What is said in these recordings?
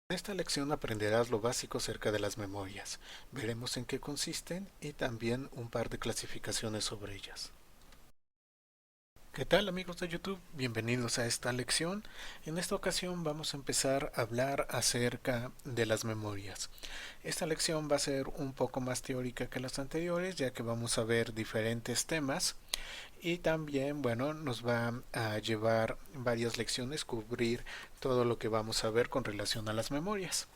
En esta lección aprenderás lo básico acerca de las memorias. Veremos en qué consisten y también un par de clasificaciones sobre ellas. ¿Qué tal amigos de YouTube? Bienvenidos a esta lección. En esta ocasión vamos a empezar a hablar acerca de las memorias. Esta lección va a ser un poco más teórica que las anteriores, ya que vamos a ver diferentes temas y también, bueno, nos va a llevar varias lecciones cubrir todo lo que vamos a ver con relación a las memorias.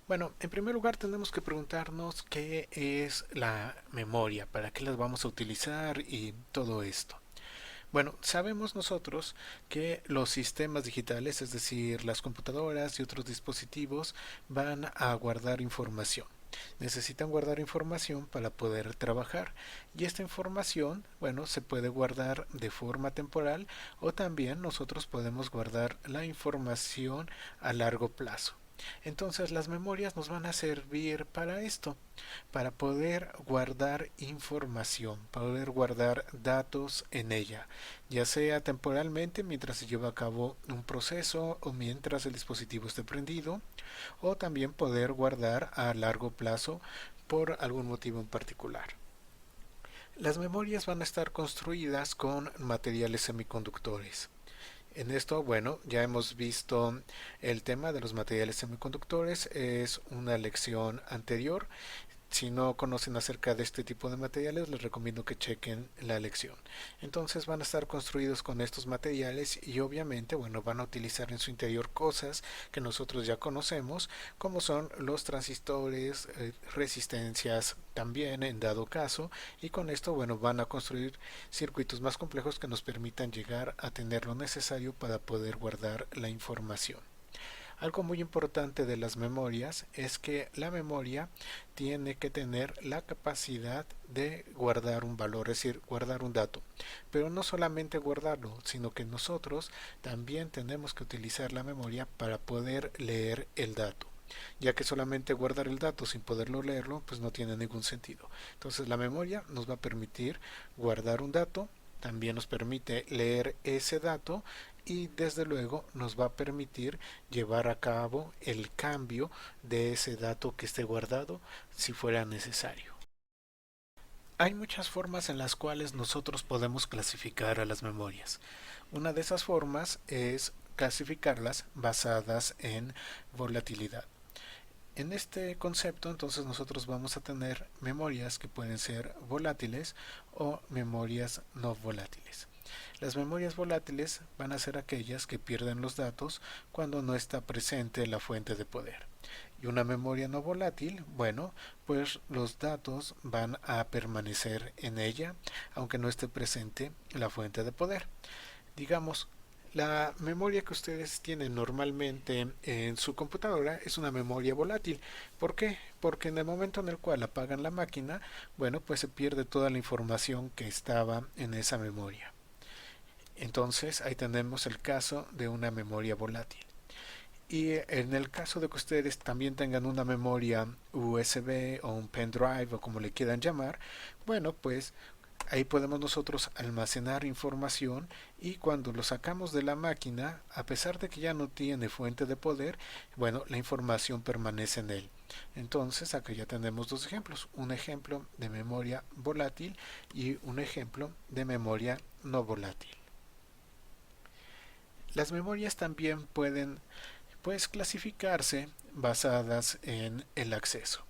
Bueno, en primer lugar tenemos que preguntarnos qué es la memoria, para qué las vamos a utilizar y todo esto. Bueno, sabemos nosotros que los sistemas digitales, es decir, las computadoras y otros dispositivos, van a guardar información. Necesitan guardar información para poder trabajar y esta información, bueno, se puede guardar de forma temporal o también nosotros podemos guardar la información a largo plazo. Entonces las memorias nos van a servir para esto, para poder guardar información, poder guardar datos en ella, ya sea temporalmente mientras se lleva a cabo un proceso o mientras el dispositivo esté prendido, o también poder guardar a largo plazo por algún motivo en particular. Las memorias van a estar construidas con materiales semiconductores. En esto, bueno, ya hemos visto el tema de los materiales semiconductores, es una lección anterior. Si no conocen acerca de este tipo de materiales, les recomiendo que chequen la lección. Entonces van a estar construidos con estos materiales y obviamente, bueno, van a utilizar en su interior cosas que nosotros ya conocemos, como son los transistores, resistencias también en dado caso, y con esto, bueno, van a construir circuitos más complejos que nos permitan llegar a tener lo necesario para poder guardar la información. Algo muy importante de las memorias es que la memoria tiene que tener la capacidad de guardar un valor, es decir, guardar un dato. Pero no solamente guardarlo, sino que nosotros también tenemos que utilizar la memoria para poder leer el dato, ya que solamente guardar el dato sin poderlo leerlo pues no tiene ningún sentido. Entonces la memoria nos va a permitir guardar un dato, también nos permite leer ese dato y desde luego nos va a permitir llevar a cabo el cambio de ese dato que esté guardado si fuera necesario. Hay muchas formas en las cuales nosotros podemos clasificar a las memorias. Una de esas formas es clasificarlas basadas en volatilidad. En este concepto entonces nosotros vamos a tener memorias que pueden ser volátiles o memorias no volátiles. Las memorias volátiles van a ser aquellas que pierden los datos cuando no está presente la fuente de poder. Y una memoria no volátil, bueno, pues los datos van a permanecer en ella aunque no esté presente la fuente de poder. Digamos, la memoria que ustedes tienen normalmente en su computadora es una memoria volátil. ¿Por qué? Porque en el momento en el cual apagan la máquina, bueno, pues se pierde toda la información que estaba en esa memoria. Entonces ahí tenemos el caso de una memoria volátil. Y en el caso de que ustedes también tengan una memoria USB o un pendrive o como le quieran llamar, bueno, pues ahí podemos nosotros almacenar información y cuando lo sacamos de la máquina, a pesar de que ya no tiene fuente de poder, bueno, la información permanece en él. Entonces acá ya tenemos dos ejemplos, un ejemplo de memoria volátil y un ejemplo de memoria no volátil. Las memorias también pueden pues clasificarse basadas en el acceso,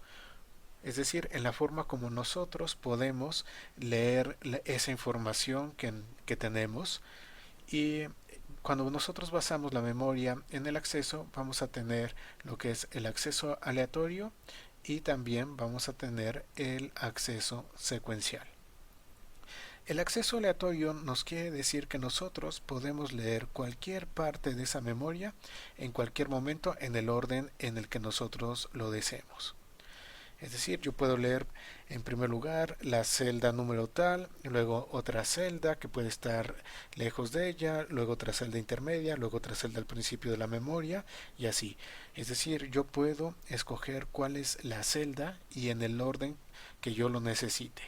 es decir, en la forma como nosotros podemos leer esa información que tenemos y cuando nosotros basamos la memoria en el acceso vamos a tener lo que es el acceso aleatorio y también vamos a tener el acceso secuencial. El acceso aleatorio nos quiere decir que nosotros podemos leer cualquier parte de esa memoria en cualquier momento en el orden en el que nosotros lo deseemos. Es decir, yo puedo leer en primer lugar la celda número tal, luego otra celda que puede estar lejos de ella, luego otra celda intermedia, luego otra celda al principio de la memoria y así. Es decir, yo puedo escoger cuál es la celda y en el orden que yo lo necesite.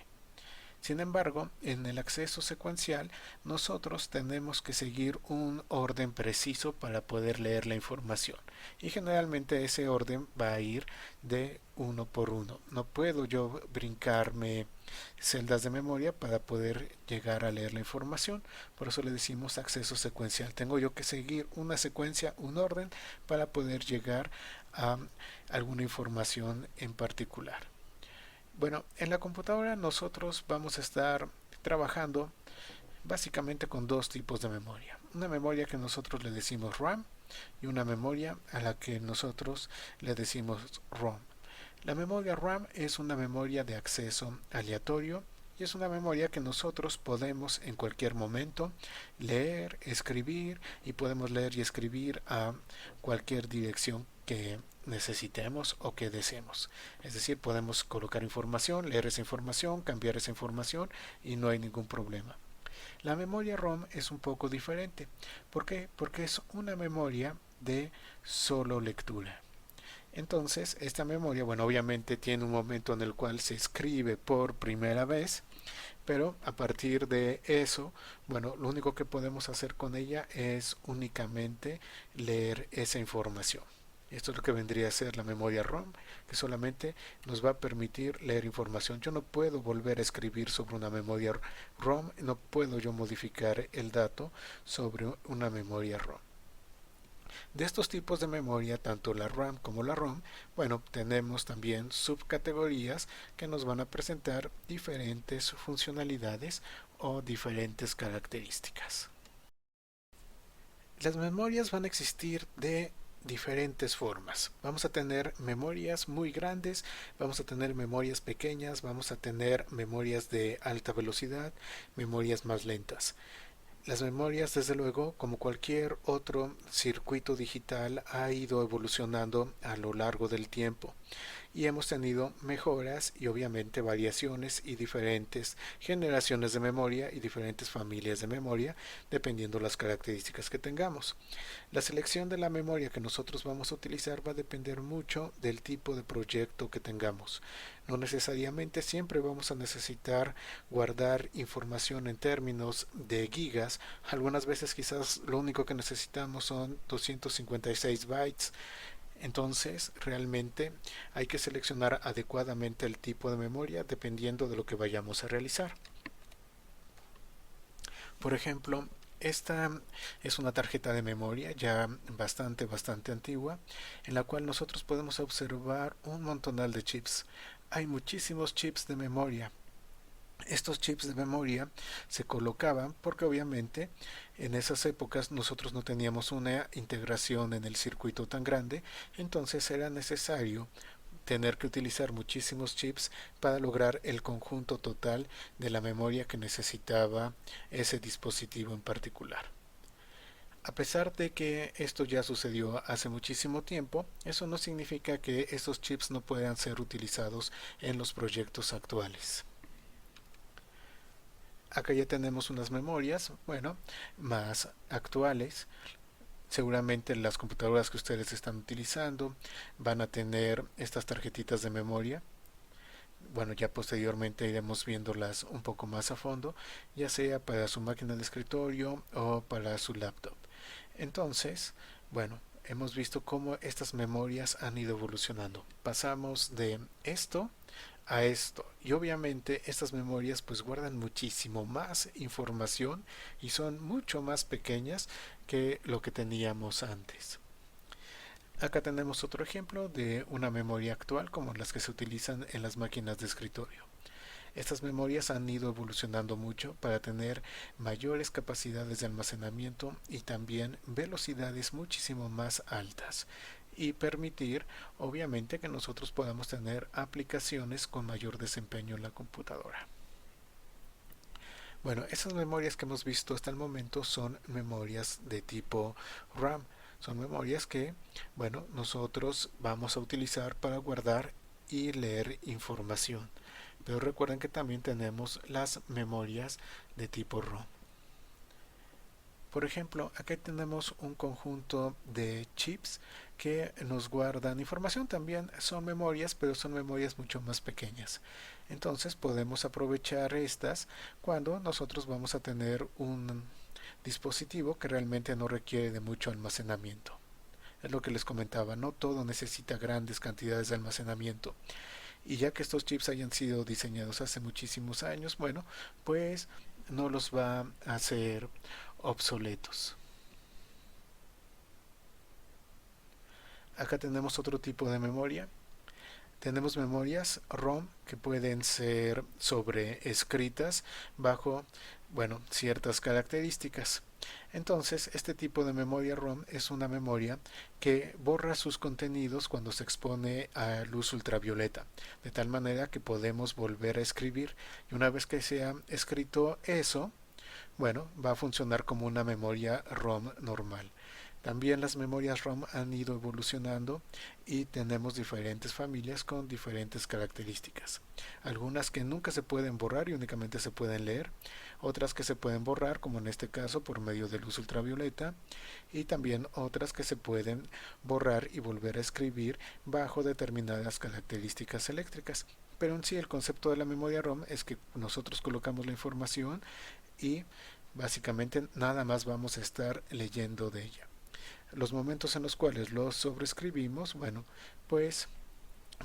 Sin embargo, en el acceso secuencial nosotros tenemos que seguir un orden preciso para poder leer la información y generalmente ese orden va a ir de uno por uno. No puedo yo brincarme celdas de memoria para poder llegar a leer la información, por eso le decimos acceso secuencial. Tengo yo que seguir una secuencia, un orden para poder llegar a alguna información en particular. Bueno, en la computadora nosotros vamos a estar trabajando básicamente con dos tipos de memoria. Una memoria que nosotros le decimos RAM y una memoria a la que nosotros le decimos ROM. La memoria RAM es una memoria de acceso aleatorio y es una memoria que nosotros podemos en cualquier momento leer, escribir y podemos leer y escribir a cualquier dirección que necesitemos o que deseemos. Es decir, podemos colocar información, leer esa información, cambiar esa información y no hay ningún problema. La memoria ROM es un poco diferente. ¿Por qué? Porque es una memoria de solo lectura. Entonces, esta memoria, bueno, obviamente tiene un momento en el cual se escribe por primera vez, pero a partir de eso, bueno, lo único que podemos hacer con ella es únicamente leer esa información. Esto es lo que vendría a ser la memoria ROM, que solamente nos va a permitir leer información. Yo no puedo volver a escribir sobre una memoria ROM, no puedo yo modificar el dato sobre una memoria ROM. De estos tipos de memoria, tanto la RAM como la ROM, bueno, tenemos también subcategorías que nos van a presentar diferentes funcionalidades o diferentes características. Las memorias van a existir de diferentes formas. Vamos a tener memorias muy grandes, vamos a tener memorias pequeñas, vamos a tener memorias de alta velocidad, memorias más lentas. Las memorias, desde luego, como cualquier otro circuito digital, ha ido evolucionando a lo largo del tiempo y hemos tenido mejoras y obviamente variaciones y diferentes generaciones de memoria y diferentes familias de memoria dependiendo las características que tengamos. La selección de la memoria que nosotros vamos a utilizar va a depender mucho del tipo de proyecto que tengamos. No necesariamente siempre vamos a necesitar guardar información en términos de gigas. Algunas veces quizás lo único que necesitamos son 256 bytes. Entonces, realmente hay que seleccionar adecuadamente el tipo de memoria dependiendo de lo que vayamos a realizar. Por ejemplo, esta es una tarjeta de memoria ya bastante antigua, en la cual nosotros podemos observar un montonal de chips. Hay muchísimos chips de memoria. Estos chips de memoria se colocaban porque obviamente en esas épocas nosotros no teníamos una integración en el circuito tan grande, entonces era necesario tener que utilizar muchísimos chips para lograr el conjunto total de la memoria que necesitaba ese dispositivo en particular. A pesar de que esto ya sucedió hace muchísimo tiempo, eso no significa que estos chips no puedan ser utilizados en los proyectos actuales. Acá ya tenemos unas memorias, bueno, más actuales. Seguramente las computadoras que ustedes están utilizando van a tener estas tarjetitas de memoria. Bueno, ya posteriormente iremos viéndolas un poco más a fondo, ya sea para su máquina de escritorio o para su laptop. Entonces, bueno, hemos visto cómo estas memorias han ido evolucionando. Pasamos de esto a esto y obviamente estas memorias pues guardan muchísimo más información y son mucho más pequeñas que lo que teníamos antes. Acá tenemos otro ejemplo de una memoria actual como las que se utilizan en las máquinas de escritorio. Estas memorias han ido evolucionando mucho para tener mayores capacidades de almacenamiento y también velocidades muchísimo más altas y permitir obviamente que nosotros podamos tener aplicaciones con mayor desempeño en la computadora. Bueno, esas memorias que hemos visto hasta el momento son memorias de tipo RAM. Son memorias que, bueno, nosotros vamos a utilizar para guardar y leer información. Pero recuerden que también tenemos las memorias de tipo ROM. Por ejemplo, aquí tenemos un conjunto de chips que nos guardan información. También son memorias, pero son memorias mucho más pequeñas. Entonces podemos aprovechar estas cuando nosotros vamos a tener un dispositivo que realmente no requiere de mucho almacenamiento. Es lo que les comentaba, no todo necesita grandes cantidades de almacenamiento. Y ya que estos chips hayan sido diseñados hace muchísimos años, bueno, pues no los va a hacer obsoletos. Acá tenemos otro tipo de memoria. Tenemos memorias ROM que pueden ser sobreescritas bajo, bueno, ciertas características. Entonces, este tipo de memoria ROM es una memoria que borra sus contenidos cuando se expone a luz ultravioleta, de tal manera que podemos volver a escribir. Y una vez que se ha escrito eso, bueno, va a funcionar como una memoria ROM normal. También las memorias ROM han ido evolucionando y tenemos diferentes familias con diferentes características. Algunas que nunca se pueden borrar y únicamente se pueden leer, otras que se pueden borrar, como en este caso por medio de luz ultravioleta, y también otras que se pueden borrar y volver a escribir bajo determinadas características eléctricas. Pero en sí el concepto de la memoria ROM es que nosotros colocamos la información y básicamente nada más vamos a estar leyendo de ella. Los momentos en los cuales lo sobreescribimos, bueno, pues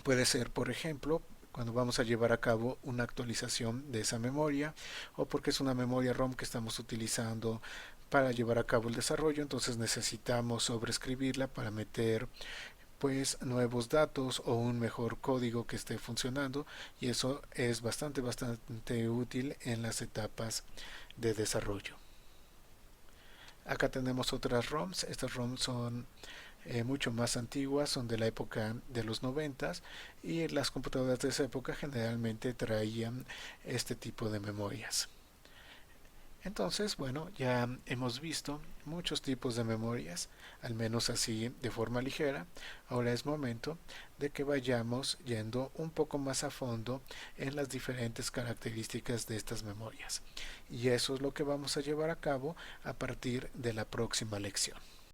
puede ser, por ejemplo, cuando vamos a llevar a cabo una actualización de esa memoria, o porque es una memoria ROM que estamos utilizando para llevar a cabo el desarrollo, entonces necesitamos sobreescribirla para meter pues nuevos datos o un mejor código que esté funcionando, y eso es bastante útil en las etapas de desarrollo. Acá tenemos otras ROMs. Estas ROMs son mucho más antiguas, son de la época de los 90 y las computadoras de esa época generalmente traían este tipo de memorias. Entonces, bueno, ya hemos visto muchos tipos de memorias, al menos así de forma ligera. Ahora es momento de que vayamos yendo un poco más a fondo en las diferentes características de estas memorias. Y eso es lo que vamos a llevar a cabo a partir de la próxima lección.